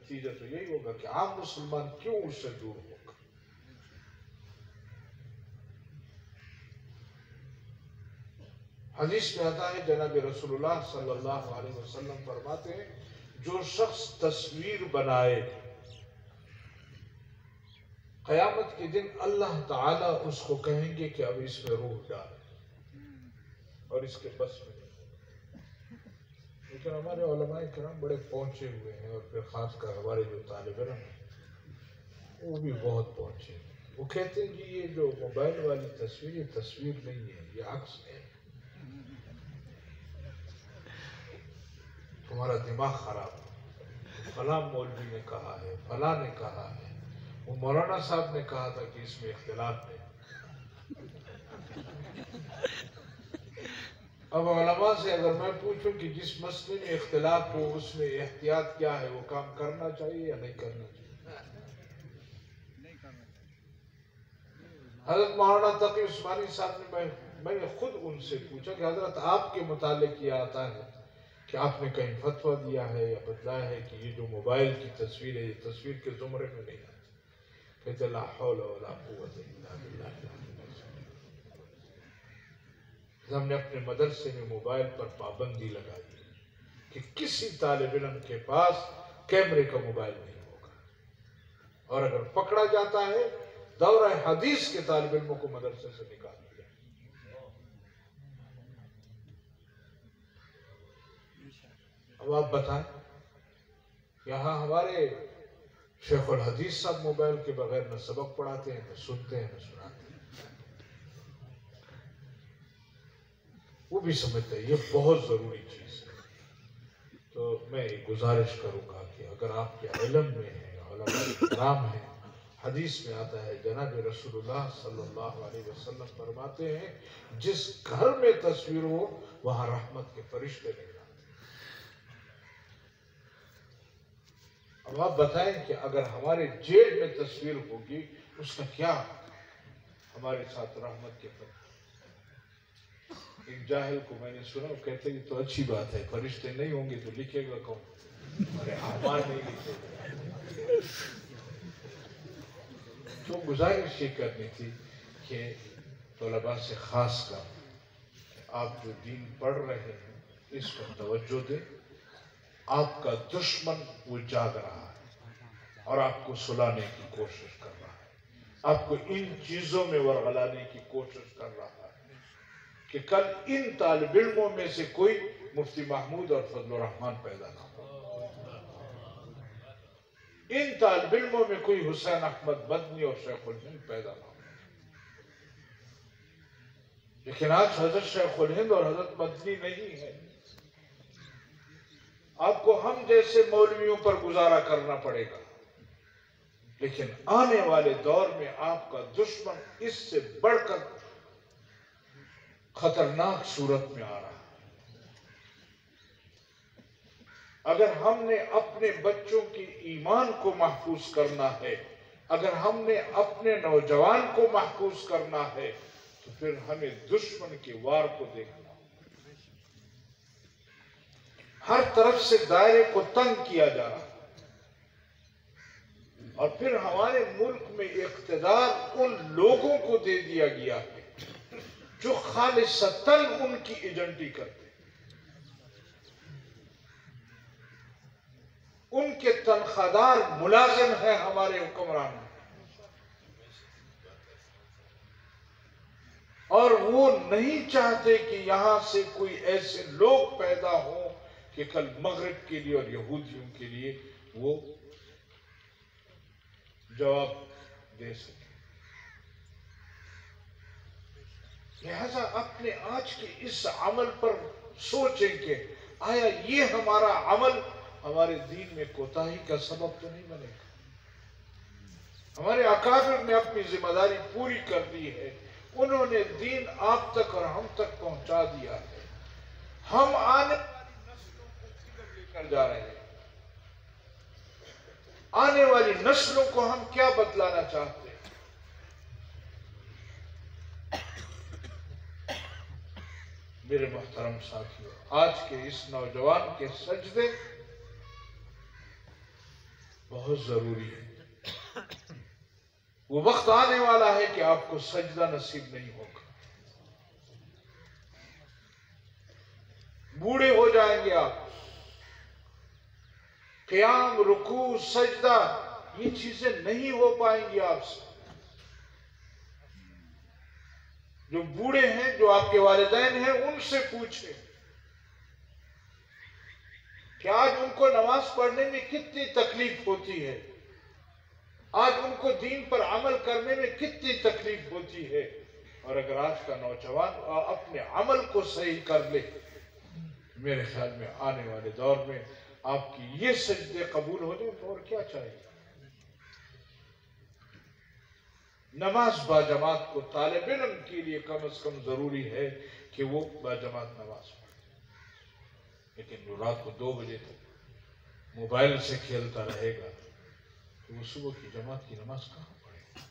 نتیجہ تو یہی ہوگا کہ عام مسلمان کیوں اس سے دور ہوگا۔ حدیث میں آتا ہے جناب رسول اللہ صلی اللہ علیہ وسلم فرماتے ہیں جو شخص تصویر بنائے قیامت کے دن اللہ تعالیٰ اس کو کہیں گے کہ اب اس میں روح ڈال، اور اس کے بس میں نہیں۔ لیکن ہمارے علماء کرام بڑے پہنچے ہوئے ہیں، اور پھر خاص کر ہمارے جو طالب علم ہیں وہ بھی بہت پہنچے ہیں۔ وہ کہتے ہیں کہ یہ جو موبائل والی تصویر یہ تصویر نہیں ہے، یہ عکس ہے، تمہارا دماغ خراب ہے، فلاں مولوی نے کہا ہے، فلاں نے کہا ہے، وہ مولانا صاحب نے کہا تھا کہ اس میں اختلاف ہے۔ اب علماء سے اگر میں پوچھوں کہ جس مسئلے میں اختلاف ہو اس میں احتیاط کیا ہے، وہ کام کرنا چاہیے یا نہیں کرنا چاہیے؟ حضرت مولانا تقی عثمانی صاحب نے میں نے خود ان سے پوچھا کہ حضرت آپ کے متعلق یہ آتا ہے کہ آپ نے کہیں فتویٰ دیا ہے یا بتلایا ہے کہ یہ جو موبائل کی تصویر ہے یہ تصویر کے زمرے میں نہیں آتی؟ کہتے لا حول ولا قوت الا باللہ۔ ہم نے اپنے مدرسے میں موبائل پر پابندی لگائی کہ کسی طالب علم کے پاس کیمرے کا موبائل نہیں ہوگا، اور اگر پکڑا جاتا ہے دورہ حدیث کے طالب علموں کو مدرسے سے نکال دیا۔ اب آپ بتائیں، یہاں ہمارے شیخ الحدیث صاحب موبائل کے بغیر نہ سبق پڑھاتے ہیں، نہ سنتے ہیں، نہ سناتے ہیں۔ وہ بھی سمجھتے ہیں یہ بہت ضروری چیز ہے۔ تو میں گزارش کروں گا کہ اگر آپ کے علم میں ہیں، علماء کرام ہیں، حدیث میں آتا ہے جناب رسول اللہ صلی اللہ علیہ وسلم فرماتے ہیں جس گھر میں تصویر ہو وہاں رحمت کے فرشتے نہیں آتے۔ اب آپ بتائیں کہ اگر ہمارے جیب میں تصویر ہوگی اس کا کیا ہمارے ساتھ رحمت کے فرشتے۔ ایک جاہل کو میں نے سنا، وہ کہتے ہیں تو اچھی بات ہے، فرشتے نہیں ہوں گے تو لکھے گا کون؟ ہمارے اعمال نہیں لکھے گا۔ تو گزارش یہ کرنی تھی کہ طلباء سے خاص کر آپ جو دین پڑھ رہے ہیں اس پر توجہ دیں۔ آپ کا دشمن وہ جاگ رہا ہے اور آپ کو سلانے کی کوشش کر رہا ہے، آپ کو ان چیزوں میں ورغلانے کی کوشش کر رہا ہے کہ کل ان طالب علموں میں سے کوئی مفتی محمود اور فضل الرحمان پیدا نہ ہو، ان طالب علموں میں کوئی حسین احمد مدنی اور شیخ الہند پیدا نہ ہو۔ لیکن آج حضرت شیخ الہند اور حضرت مدنی نہیں ہے، آپ کو ہم جیسے مولویوں پر گزارا کرنا پڑے گا، لیکن آنے والے دور میں آپ کا دشمن اس سے بڑھ کر خطرناک صورت میں آ رہا ہے۔ اگر ہم نے اپنے بچوں کی ایمان کو محفوظ کرنا ہے، اگر ہم نے اپنے نوجوان کو محفوظ کرنا ہے تو پھر ہمیں دشمن کے وار کو دیکھنا، ہر طرف سے دائرے کو تنگ کیا جا رہا ہے، اور پھر ہمارے ملک میں اقتدار ان لوگوں کو دے دیا گیا ہے جو خالصتاً ان کی ایجنٹی کرتے ہیں، ان کے تنخواہ ملازم ہیں ہمارے حکمران، اور وہ نہیں چاہتے کہ یہاں سے کوئی ایسے لوگ پیدا ہوں کہ کل مغرب کے لیے اور یہودیوں کے لیے وہ جواب دے سکے۔ لہذا اپنے آج کے اس عمل پر سوچیں کہ آیا یہ ہمارا عمل ہمارے دین میں کوتاہی کا سبب تو نہیں بنے گا؟ ہمارے اکابر نے اپنی ذمہ داری پوری کر دی ہے، انہوں نے دین آپ تک اور ہم تک پہنچا دیا ہے، ہم آنے والی نسلوں کو کدھر لے کر جا رہے ہیں؟ آنے والی نسلوں کو ہم کیا بتلانا چاہتے ہیں؟ میرے محترم ساتھیوں، آج کے اس نوجوان کے سجدے بہت ضروری ہے. وہ وقت آنے والا ہے کہ آپ کو سجدہ نصیب نہیں ہوگا. بوڑھے ہو جائیں گے آپ. قیام، رکوع، سجدہ یہ چیزیں نہیں ہو پائیں گی آپ سے. جو بوڑھے ہیں، جو آپ کے والدین ہیں، ان سے پوچھیں کہ آج ان کو نماز پڑھنے میں کتنی تکلیف ہوتی ہے، آج ان کو دین پر عمل کرنے میں کتنی تکلیف ہوتی ہے. اور اگر آج کا نوجوان اپنے عمل کو صحیح کر لے، میرے خیال میں آنے والے دور میں آپ کی یہ سجدے قبول ہو جائیں تو اور کیا چاہیے. نماز باجماعت کو طالب علم کے لیے کم از کم ضروری ہے کہ وہ باجماعت نماز پڑھے. لیکن جو رات کو 2 بجے تک موبائل سے کھیلتا رہے گا تو وہ صبح کی جماعت کی نماز کہاں پڑھے گا؟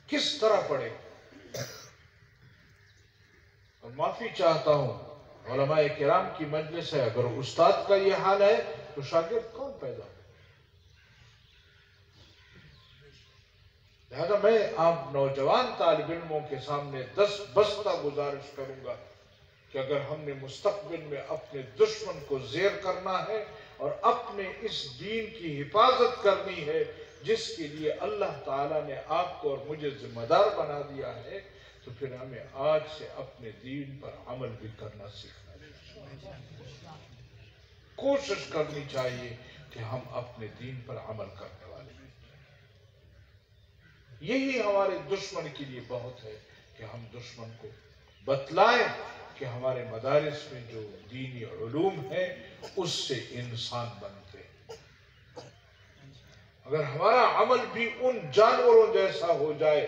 کس طرح پڑھے گا؟ اور معافی چاہتا ہوں، علماء کرام کی مجلس ہے، اگر استاد کا یہ حال ہے تو شاگرد کون پیدا ہو؟ لہذا میں آپ نوجوان طالب علموں کے سامنے بستہ گزارش کروں گا کہ اگر ہم نے مستقبل میں اپنے دشمن کو زیر کرنا ہے اور اپنے اس دین کی حفاظت کرنی ہے جس کے لیے اللہ تعالیٰ نے آپ کو اور مجھے ذمہ دار بنا دیا ہے، تو پھر ہمیں آج سے اپنے دین پر عمل بھی کرنا سیکھنا چاہیے. کوشش کرنی چاہیے کہ ہم اپنے دین پر عمل کرنے والے ہیں. یہی ہمارے دشمن کے لیے بہت ہے کہ ہم دشمن کو بتلائیں کہ ہمارے مدارس میں جو دینی علوم ہیں اس سے انسان بنتے ہیں. اگر ہمارا عمل بھی ان جانوروں جیسا ہو جائے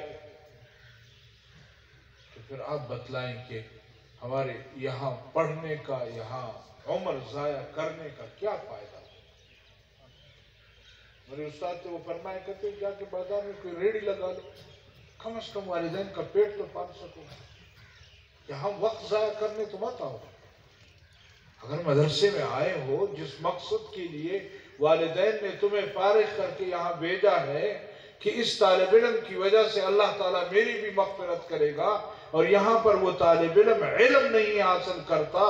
تو پھر آپ بتلائیں کہ ہمارے یہاں پڑھنے کا، یہاں عمر ضائع کرنے کا کیا فائدہ. میرے استاد تو وہ فرمایا کرتے جا کے بازار میں کوئی ریڑھی لگا لو، کم از کم والدین کا پیٹ تو پال سکو. یہاں وقت ضائع کرنے تو مت آؤ. اگر مدرسے میں آئے ہو جس مقصد کے لیے والدین نے تمہیں فارغ کر کے یہاں بھیجا ہے کہ اس طالب علم کی وجہ سے اللہ تعالیٰ میری بھی مغفرت کرے گا، اور یہاں پر وہ طالب علم علم نہیں حاصل کرتا،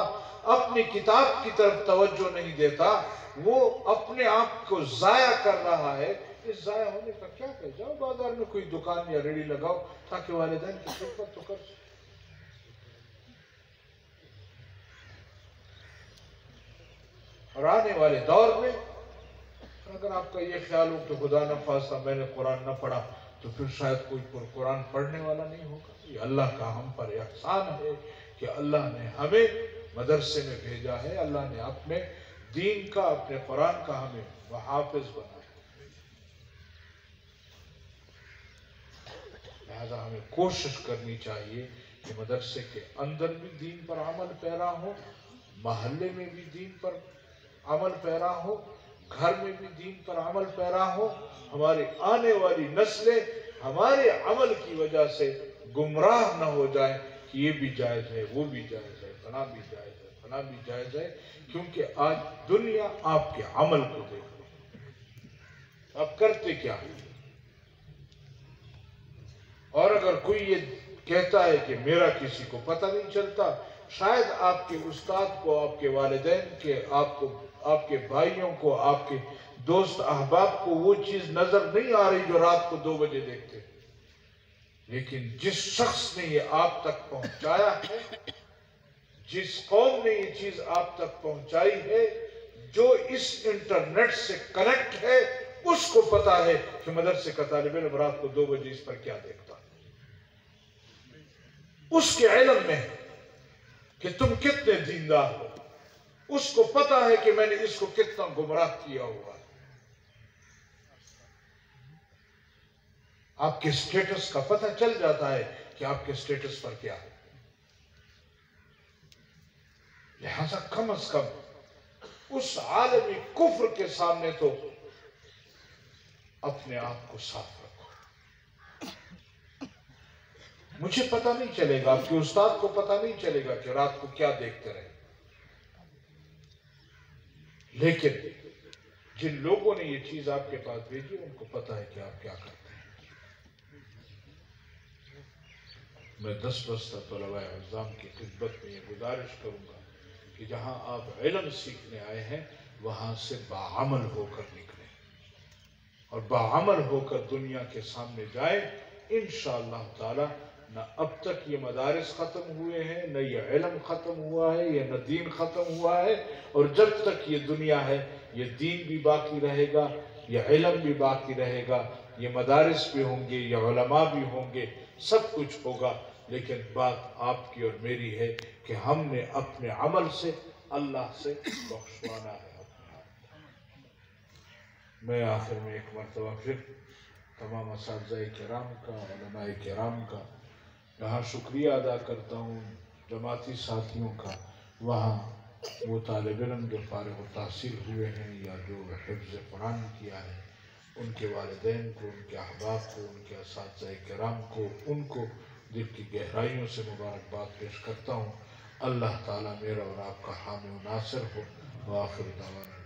اپنی کتاب کی طرف توجہ نہیں دیتا، وہ اپنے آپ کو ضائع کر رہا ہے. اس ضائع ہونے کا کیا کہ جاؤ بازار میں کوئی دکان یا ریڑھی لگاؤ تاکہ والدین کی خدمت تو کر سکو. اور آنے والے دور میں اگر آپ کا یہ خیال ہو کہ خدا نہ خواستہ میں نے قرآن نہ پڑھا تو پھر شاید کوئی قرآن پڑھنے والا نہیں ہوگا. یہ اللہ کا ہم پر احسان ہے کہ اللہ نے ہمیں مدرسے میں بھیجا ہے، اللہ نے اپنے دین کا، اپنے قرآن کا ہمیں محافظ بنایا. لہذا ہمیں کوشش کرنی چاہیے کہ مدرسے کے اندر بھی دین پر عمل پیرا ہو، محلے میں بھی دین پر عمل پیرا ہو، گھر میں بھی دین پر عمل پیرا ہو. ہماری آنے والی نسلیں ہمارے عمل کی وجہ سے گمراہ نہ ہو جائیں کہ یہ بھی جائز ہے، وہ بھی جائز ہے، فلاں بھی جائز ہے، فلاں بھی جائز ہے. کیونکہ آج دنیا آپ کے عمل کو دیکھ رہی ہے، آپ کرتے کیا ہیں. اور اگر کوئی یہ کہتا ہے کہ میرا کسی کو پتہ نہیں چلتا، شاید آپ کے استاد کو، آپ کے والدین کے، آپ کے بھائیوں کو، آپ کے دوست احباب کو وہ چیز نظر نہیں آ رہی جو رات کو 2 بجے دیکھتے. لیکن جس شخص نے یہ آپ تک پہنچایا ہے، جس قوم نے یہ چیز آپ تک پہنچائی ہے، جو اس انٹرنیٹ سے کنیکٹ ہے، اس کو پتا ہے کہ مدرسے کا طالب علم رات کو 2 بجے اس پر کیا دیکھتا. اس کے علم میں ہے کہ تم کتنے دیندار ہو، اس کو پتا ہے کہ میں نے اس کو کتنا گمراہ کیا ہوا ہے. آپ کے سٹیٹس کا پتہ چل جاتا ہے کہ آپ کے سٹیٹس پر کیا ہے. لہذا کم از کم اس عالمی کفر کے سامنے تو اپنے آپ کو صاف رکھو. مجھے پتہ نہیں چلے گا، آپ کے استاد کو پتہ نہیں چلے گا کہ رات کو کیا دیکھتے رہے، لیکن جن لوگوں نے یہ چیز آپ کے پاس بھیجی ان کو پتہ ہے کہ آپ کیا کرتے ہیں۔ میں 10 بستہ طلباء اعظام کی خدمت میں یہ گزارش کروں گا کہ جہاں آپ علم سیکھنے آئے ہیں وہاں سے باعمل ہو کر نکلیں اور باعمل ہو کر دنیا کے سامنے جائیں۔ انشاءاللہ تعالی نہ اب تک یہ مدارس ختم ہوئے ہیں، نہ یہ علم ختم ہوا ہے، یا نہ دین ختم ہوا ہے، اور جب تک یہ دنیا ہے یہ دین بھی باقی رہے گا، یہ علم بھی باقی رہے گا، یہ مدارس بھی ہوں گے، یہ علماء بھی ہوں گے، سب کچھ ہوگا۔ لیکن بات آپ کی اور میری ہے کہ ہم نے اپنے عمل سے اللہ سے بخشوانا ہے اپنے آپ۔ میں آخر میں ایک مرتبہ پھر تمام اساتذہ کرام کا، علماء کرام کا یہاں شکریہ ادا کرتا ہوں، جماعتی ساتھیوں کا، وہاں وہ طالب علم جو فارغ التحصیل ہوئے ہیں یا جو حفظ قرآن کیا ہے، ان کے والدین کو، ان کے احباب کو، ان کے اساتذہ کرام کو، ان کو دل کی گہرائیوں سے مبارکباد پیش کرتا ہوں۔ اللہ تعالیٰ میرا اور آپ کا حامی و ناصر ہو۔ وآخر دعوانا